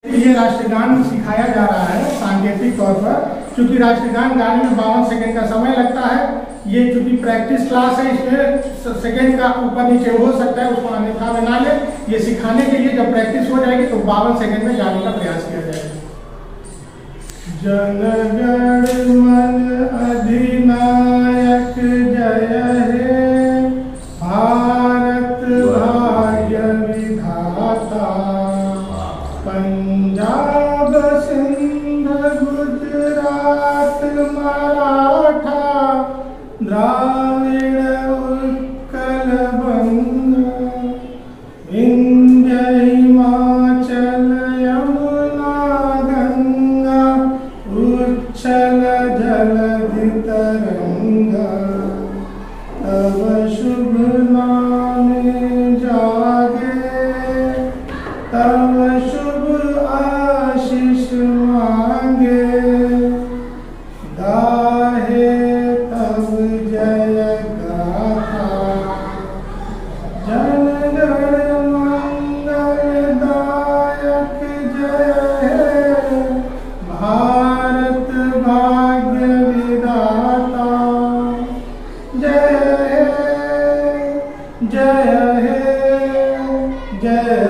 ये राष्ट्रगान सिखाया जा रहा है सांकेतिक तौर पर, क्योंकि राष्ट्रगान गाने में 52 सेकंड का समय लगता है। ये चूंकि प्रैक्टिस क्लास है, इसमें सेकंड का ऊपर नीचे हो सकता है, उसको अन्यथा में ना ले। ये सिखाने के लिए जब प्रैक्टिस हो जाएगी तो 52 सेकंड में गाने का प्रयास किया जाएगा। जनगण मन अधिनायक जय हे, भारत भाग्य विधाता, पंजाब सिंध गुजरात मराठा, द्राविड़ उत्कल बंग, विंध्य हिमाचल यमुना गंगा, उच्छल जलधि तरंगा, तब शुभ नामे जागे, तब शुभ आशीष मांगे, गाहे तब जय गाथा, जन गण मंगल दायक जय हे, भारत भाग्य विधाता जय हे, जय हे, जय